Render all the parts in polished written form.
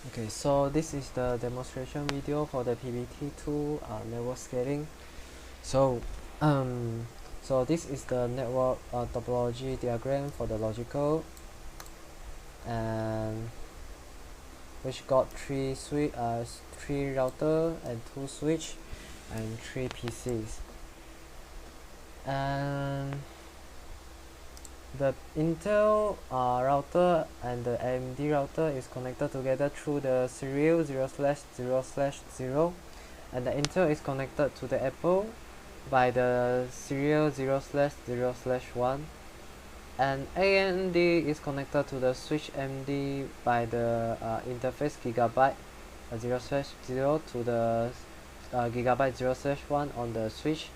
Okay, so this is the demonstration video for the PBT2 network scaling. So, um, so this is the network topology diagram for the logical, and which got three router and 2 switch and 3 PCs. And the Intel router and the AMD router is connected together through the serial 0/0/0, and the Intel is connected to the Apple by the serial 0/0/1, and AMD is connected to the switch AMD by the interface gigabyte 0/0 to the gigabyte 0/1 on the switch,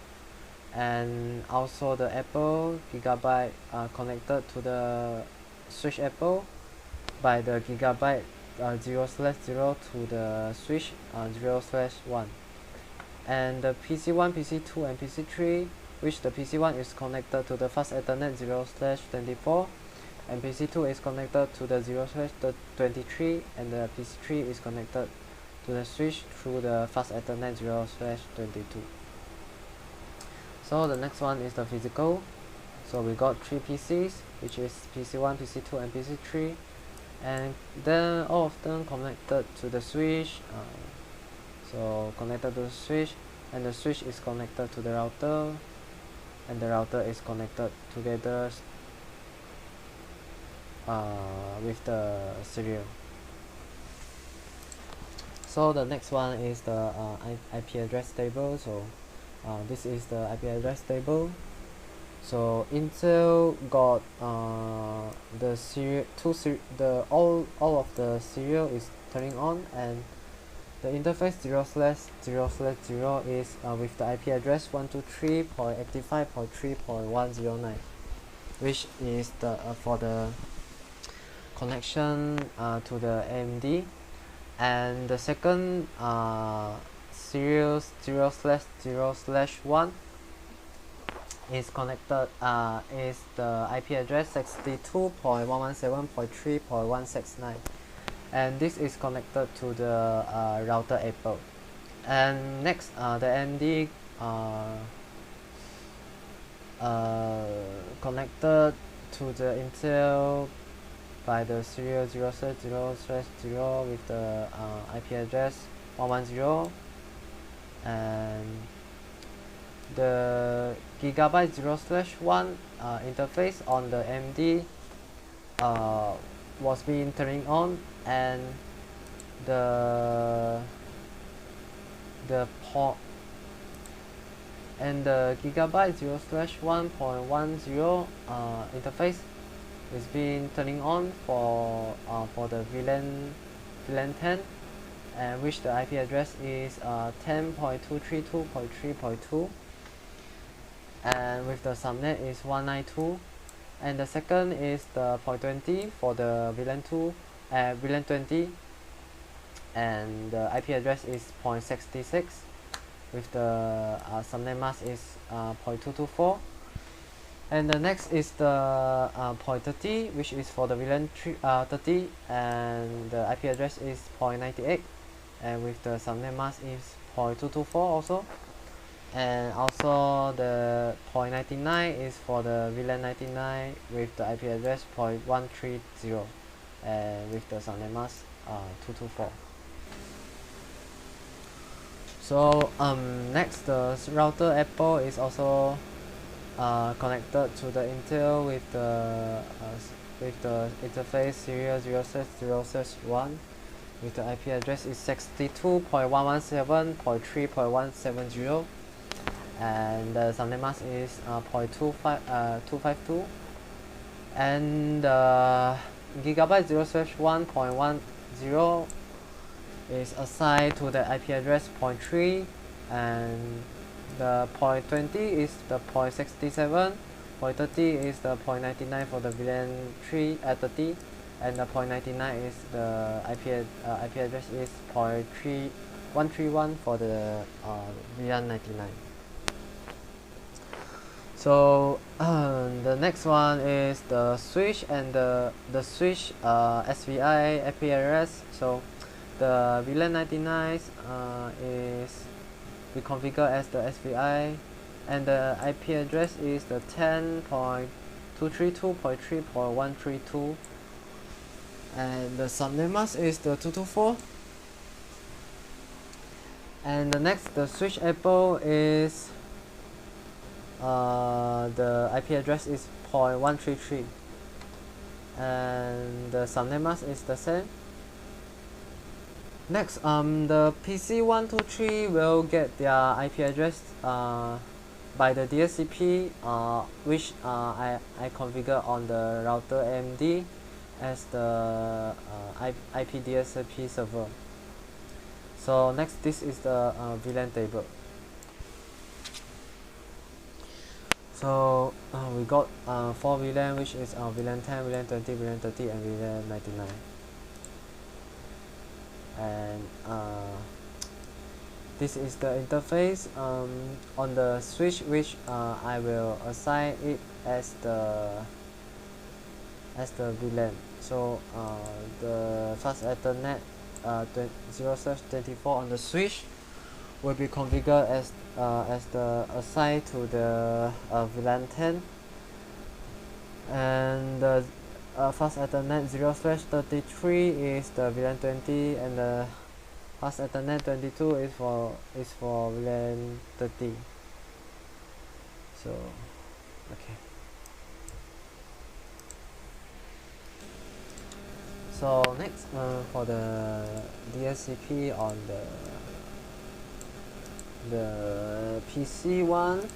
and also the Apple gigabyte connected to the switch Apple by the gigabyte 0/0 to the switch 0/1, and the PC1, PC2, and PC3, which the PC1 is connected to the fast Ethernet 0/24, and PC2 is connected to the 0/23, and the PC3 is connected to the switch through the fast Ethernet 0/22. So the next one is the physical. So we got 3 PCs, which is PC1, PC2, and PC3, and then all of them connected to the switch. So connected to the switch, and the switch is connected to the router, and the router is connected together with the serial. So the next one is the IP address table. So this is the IP address table. So Intel got the serial all of the serial is turning on, and the interface 0/0/0 is with the IP address 123.85.3.109, which is the for the connection to the AMD, and the second serial 0/0/1 is connected is the IP address 62.117.3.169, and this is connected to the router Apple. And next, the AMD connected to the Intel by the serial 0/0/0 with the IP address 110, and the gigabyte 0/1 interface on the AMD was being turning on, and the port and the gigabyte 0/1.10 interface is being turning on for the VLAN 10, and which the IP address is 10.232.3.2, and with the subnet is 192, and the second is the port 20 for the VLAN 20, and the IP address is 0.66, with the subnet mask is 0.224. And the next is the port 30, which is for the VLAN 30, and the IP address is 0.98, and with the subnet mask is 0.224 also. And also the 0.99 is for the VLAN 99 with the IP address 0.130, and with the subnet mask 224. So next, the router Apple is also connected to the Intel with the interface serial 0/0/1 with the IP address is 62.117.3.170, and the subnet mask is 0.252, and the gigabyte 0/1.10 is assigned to the IP address 0.3, and the 0.20 is the 0.67, 0.30 is the 0.99 for the VLAN 30, and the 0.99 is the IP address is 0.131 for the VLAN 99. So the next one is the switch and the switch SVI FHRS. So the VLAN 99 is we configure as the SVI, and the IP address is the 10.232.3.132, and the subnet mask is the 224. And the next, the switch able is the IP address is 0.133, and the subnet mask is the same. Next, the PC123 will get their IP address by the DHCP, which I configure on the router AMD as the IP DHCP server. So next, this is the VLAN table. So we got 4 VLAN, which is VLAN 10, VLAN 20, VLAN 30, and VLAN 99. And this is the interface on the switch, which I will assign it as the VLAN. So the fast Ethernet 0/24 on the switch will be configured as the assigned to the VLAN 10, and the fast Ethernet 0/33 is the VLAN 20, and the fast Ethernet 22 is for VLAN 30. So okay. So next, for the DHCP on the PC one,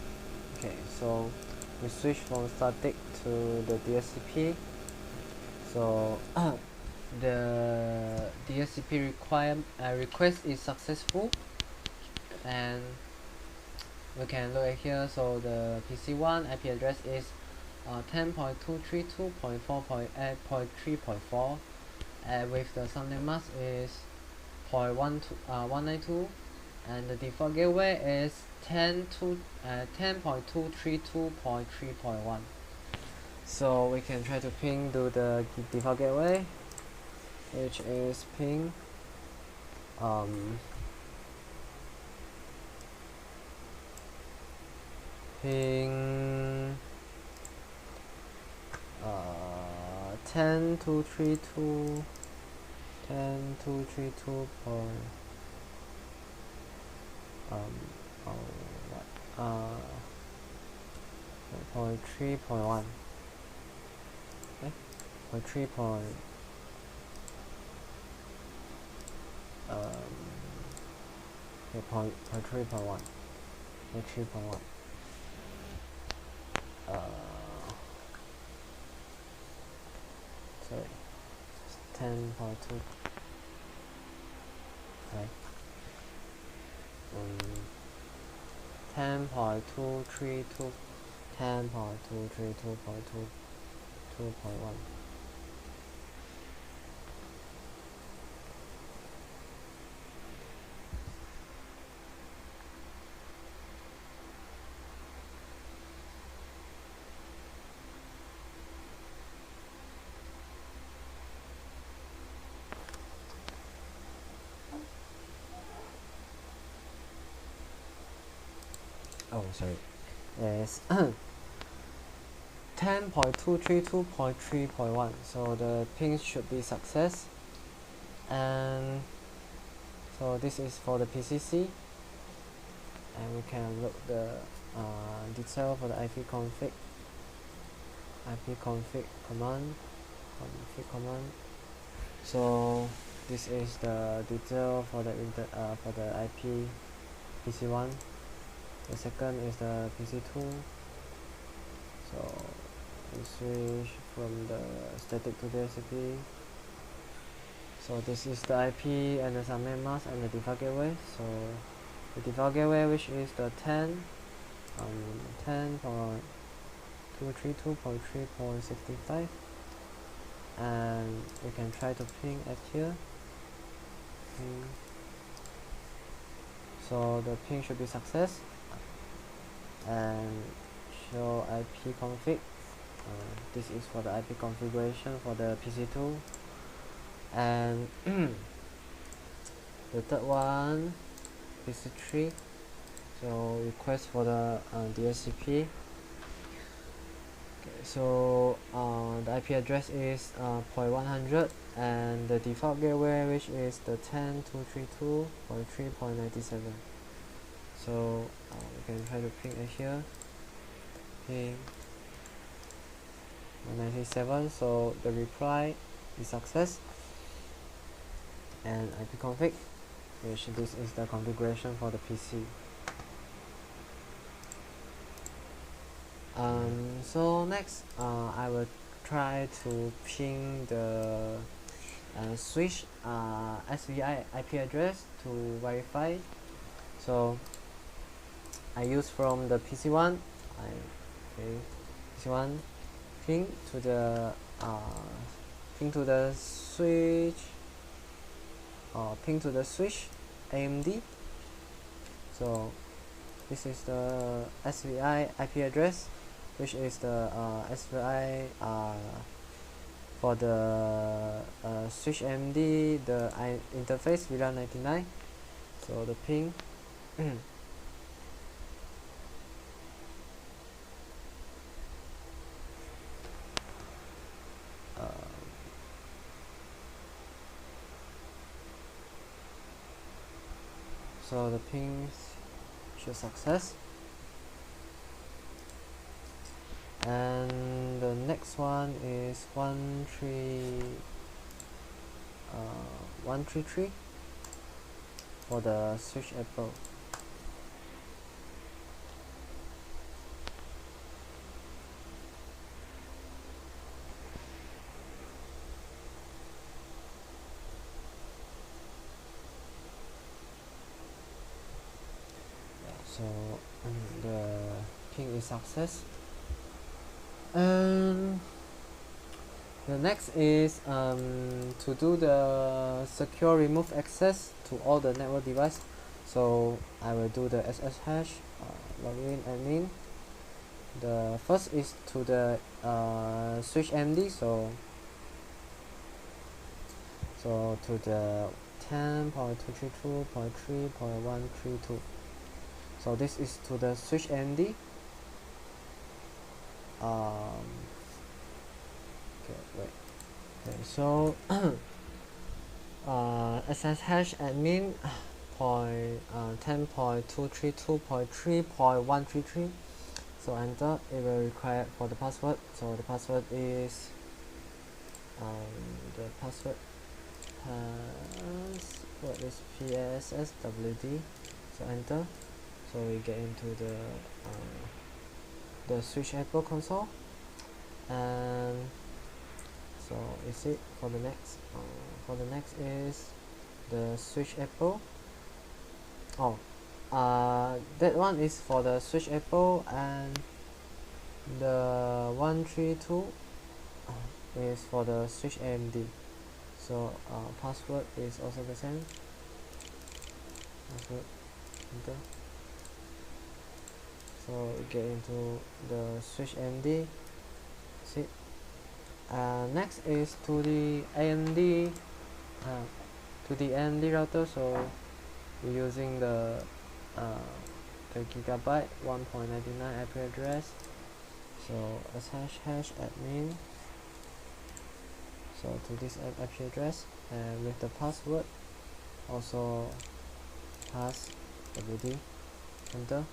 okay, so we switch from static to the DHCP. So the DHCP request is successful, and we can look at here. So the PC1 IP address is 10.232.4.8.3.4, and with the subnet mask is 0.192, and the default gateway is 10.232.3.1. So we can try to ping to the default gateway, which is ping ping 10.232 .3.1. Okay, 0.3 point okay, 0.3.1. 0.3.1. Sorry, 10.2. Okay. 10.232, 10.232.2.1. Oh, sorry. Yes. 10.232.3.1. So the ping should be success. And so this is for the PCC. And we can look the detail for the IP config command. So this is the detail for the IP PC1. The second is the PC2. So we switch from the static to the DHCP. So this is the IP and the subnet mask and the default gateway. So the default gateway, which is the 10.232.3.65, and we can try to ping at here. So the ping should be success, and show IP config. This is for the IP configuration for the PC2, and the third one PC3, so request for the DHCP. Okay, so the IP address is port 100 and the default gateway, which is the 10.232.3.97. so we can try to ping it here, ping 197. So the reply is success, and ipconfig, which this is the configuration for the PC. So next I will try to ping the switch SVI IP address to verify. So I use from the PC1, PC1 ping to the switch AMD. So this is the SVI IP address, which is the SVI for the switch AMD, the interface VLAN99. So the ping so the ping should success. And the next one is 133 for the switch Apple. So the ping is success. And the next is to do the secure remove access to all the network device. So I will do the SSH login admin. The first is to the switch MD, so to the 10.232.3.132. so this is to the switch MD. Okay, so SSH admin 10.232.3.133. so enter. It will require for the password. So the password is PASSWD. so enter. So we get into the switch Apple console, and so is it for the next. For the next is the switch Apple. That one is for the switch Apple, and the 132 is for the switch AMD. So password is also the same. Password, enter. So we get into the switch AMD. See. Next is to the AMD router. So we're using the gigabyte 1.99 IP address. So /# admin. So to this IP address, and with the password also pass wd, enter.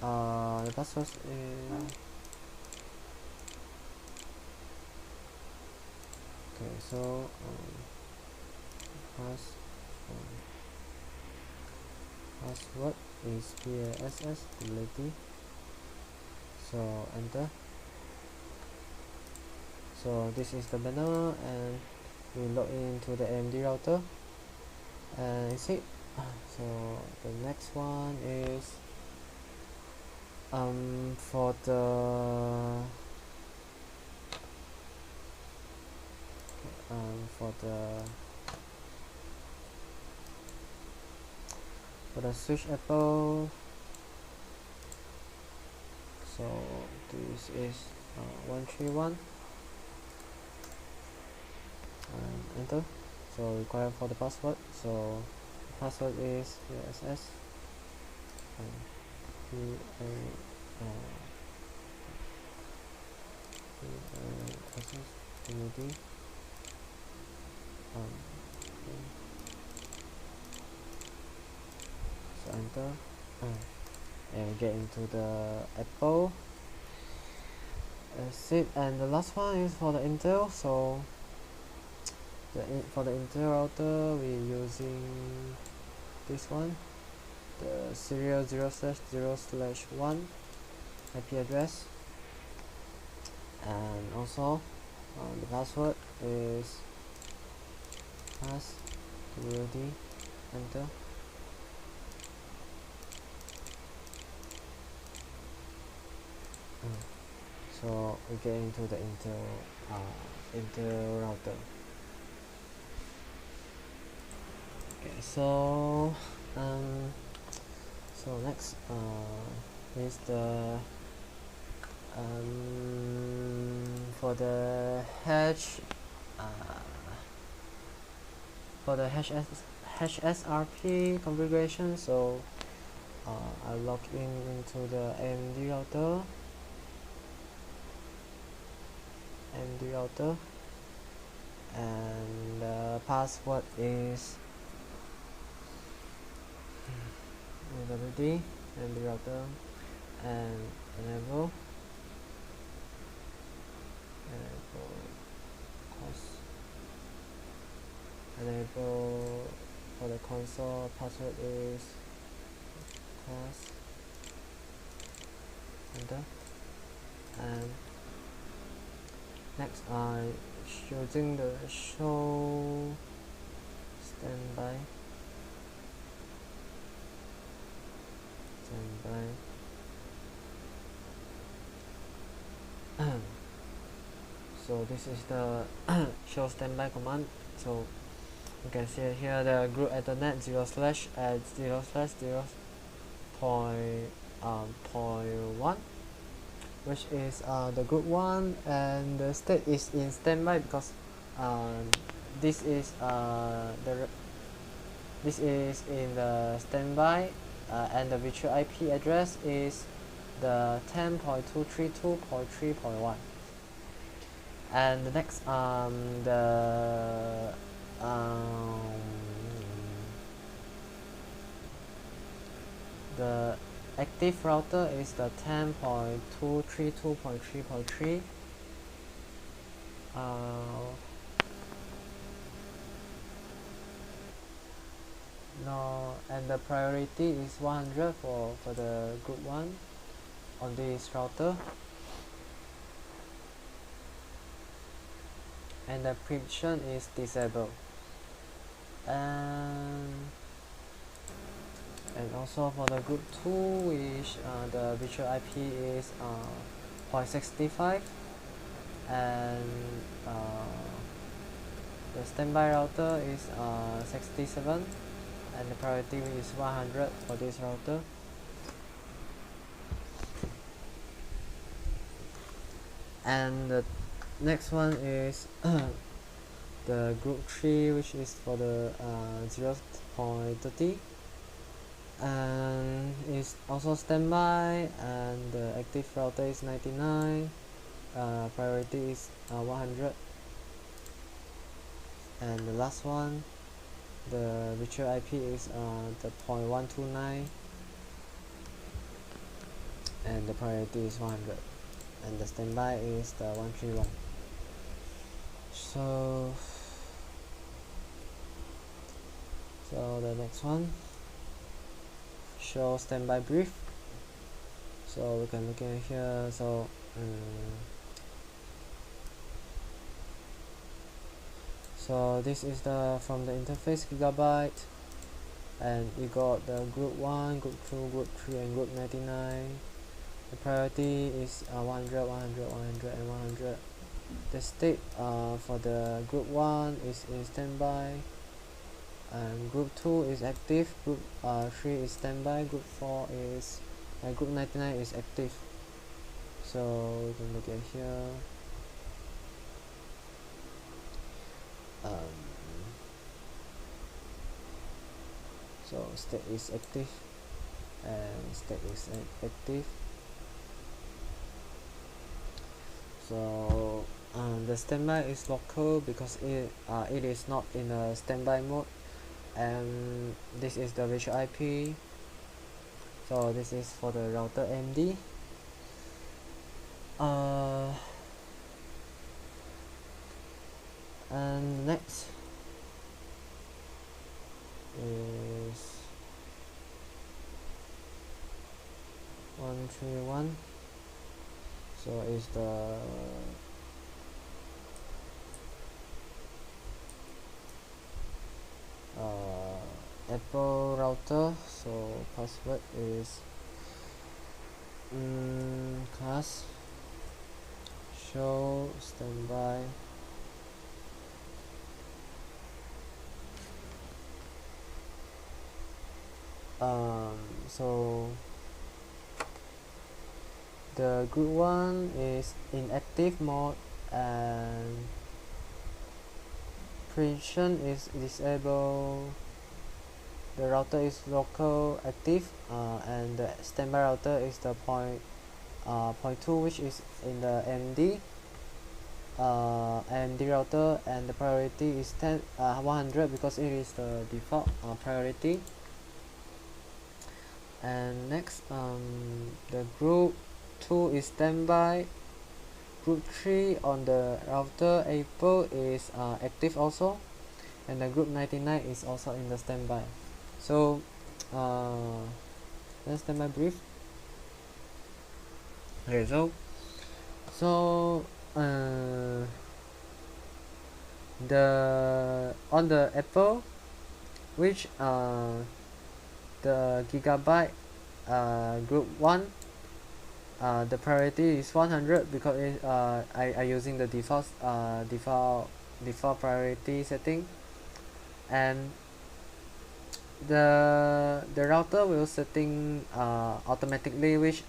The password is okay. So password is PASSWD. So enter. So this is the banner, and we log into the AMD router, and see. So the next one is for the switch Apple. So this is 131, and enter. so require for the password. So the password is USS PBT. So enter, and get into the Apple. That's it. And the last one is for the Intel. So for the Intel router, we're using this one, the serial 0/0/1 IP address, and also the password is pass WD enter. So we get into the Intel router. Okay, so next is the for the HRSP configuration. So I log into the AMD router, and the password is WD AMD router, and enable for the console. Password is pass enter. And next I'm using the show standby. So this is the show standby command. So you can see here the group ethernet 0/0/0.1, which is the group 1, and the state is in standby because this is in the standby, and the virtual IP address is the 10.232.3.1. And the next the active router is the 10.232.3.3. No, and the priority is 100 for the group 1 on this router. And the preemption is disabled, and also for the group 2, which the virtual IP is 0.65, and the standby router is 67, and the priority is 100 for this router. And the next one is the group 3, which is for the 0.30, and is also standby, and the active router is 99, priority is 100. And the last one, the virtual IP is the 0.129, and the priority is 100, and the standby is the 131. So the next one, show standby brief. So we can look in here. So this is the from the interface gigabyte, and we got the group 1, group 2, group 3, and group 99. The priority is 100, 100, 100, and 100. The state for the group 1 is in standby, and group 2 is active, group 3 is standby, group 4 is group 99 is active. So we can look at here. So state is active and state is active. So the standby is local because it is not in a standby mode, and this is the virtual IP. So this is for the router MD. And next is 131. So is the Apple router. So password is class show standby so the group 1 is in active mode and preemption is disabled. The router is local active and the standby router is the point 2, which is in the MD router, and the priority is 100 because it is the default priority. And next, the group 2 is standby. Group 3 on the router Apple is active also, and the group 99 is also in the standby. So let's standby brief. Okay, so the on the Apple, which the gigabyte group 1, the priority is 100 because I using the default priority setting, and the router will setting automatically which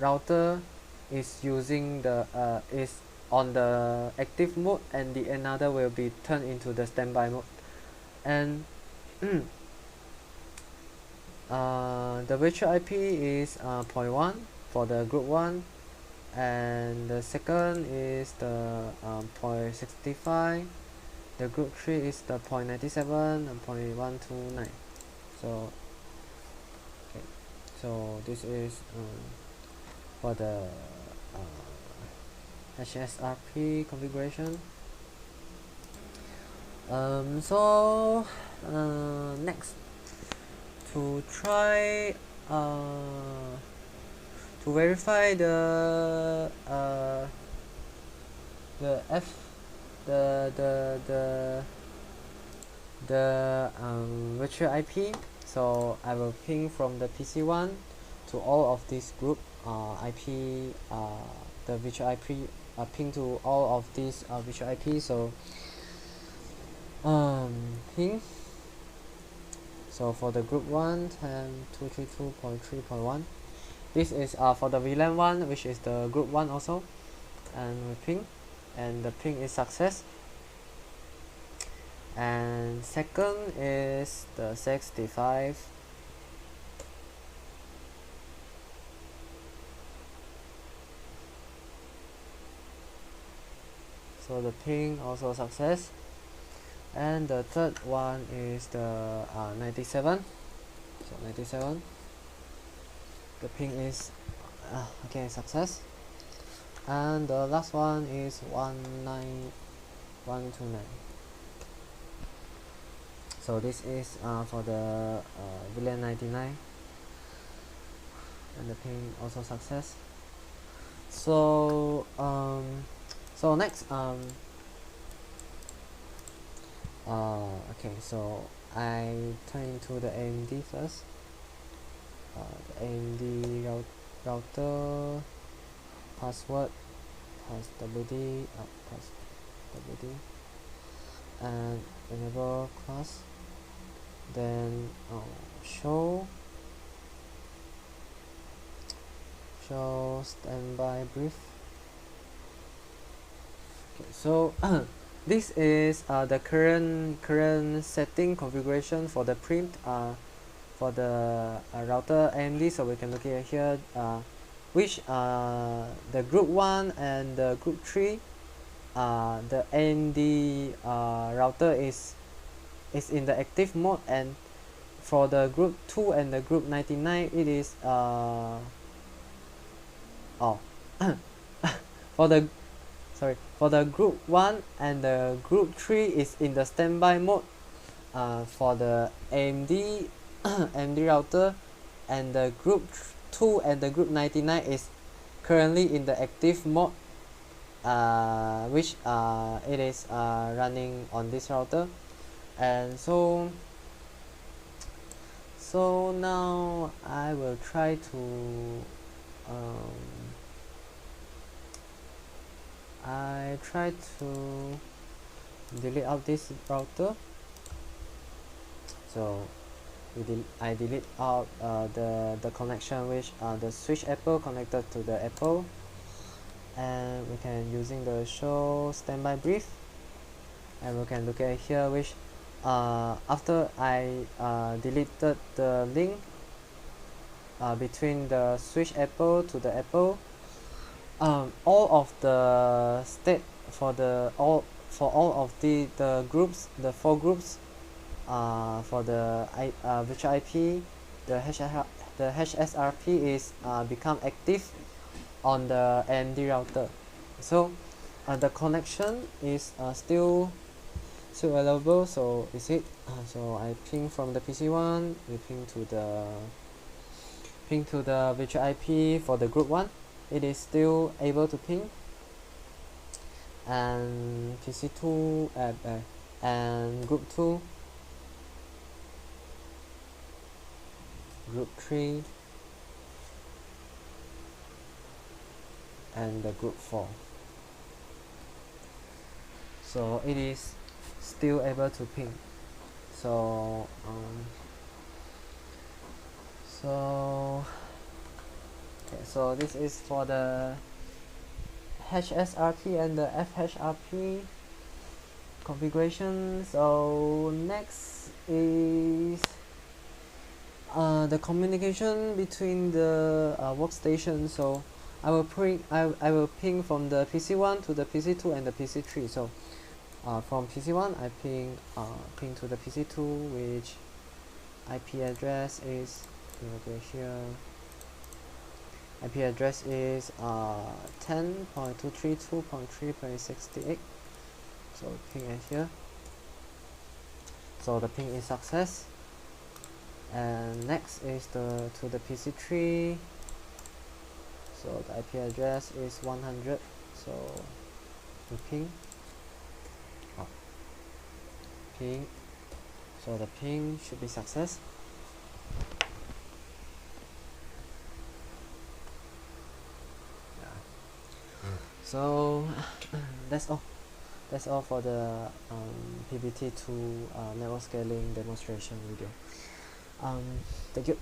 router is using the is on the active mode, and the another will be turned into the standby mode. And the virtual IP is 0.1 for the group 1, and the second is the 0.65. The group 3 is the 0.97 and 0.129. So okay, so this is for the HRSP configuration. So next, to try to verify the virtual IP, so I will ping from the PC1 to all of this group IP, the virtual IP ping to all of these virtual IP. So ping. So for the group 1, 10.232.3.1, this is for the VLAN 1, which is the group 1 also, and we ping, and the ping is success. And second is the 65. So the ping also success. And the third one is the 97. So 97, the ping is okay, success. And the last one is 19129. So this is for the VLAN 99, and the ping also success. So so next okay, so I turn into the AMD first. The AMD router password pass WD pass WD, and enable class, then show standby brief. Okay, so this is the current setting configuration for the preempt for the router AMD. So we can look at here which the group 1 and the group 3 the AMD router is in the active mode, and for the group 2 and the group 99 it is for the group 1 and the group 3 is in the standby mode for the AMD AMD router, and the group 2 and the group 99 is currently in the active mode, which it is running on this router. And so now I will try to delete out this router. So I delete out the connection which the switch Apple connected to the Apple, and we can using the show standby brief, and we can look at here which after I deleted the link between the switch Apple to the Apple, all of the state for all of the groups, the 4 groups for the virtual IP, the HSRP is become active on the AMD router. So the connection is still available. So is it so I ping from the PC1, we ping to the virtual IP for the group 1, it is still able to ping, and PC2 and group 2, group 3, and the group 4. So it is still able to ping. So so this is for the HSRP and the FHRP configuration. So next is the communication between the workstation. So I will ping from the PC1 to the PC2 and the PC3. So from PC1 I ping to the PC2, which IP address is over here. IP address is 10.232.3.68. So ping it here. So the ping is success. And next is to the PC3. So the IP address is 100. So we ping. Ping. So the ping should be success. So that's all for the PBT2 network scaling demonstration video. Thank you.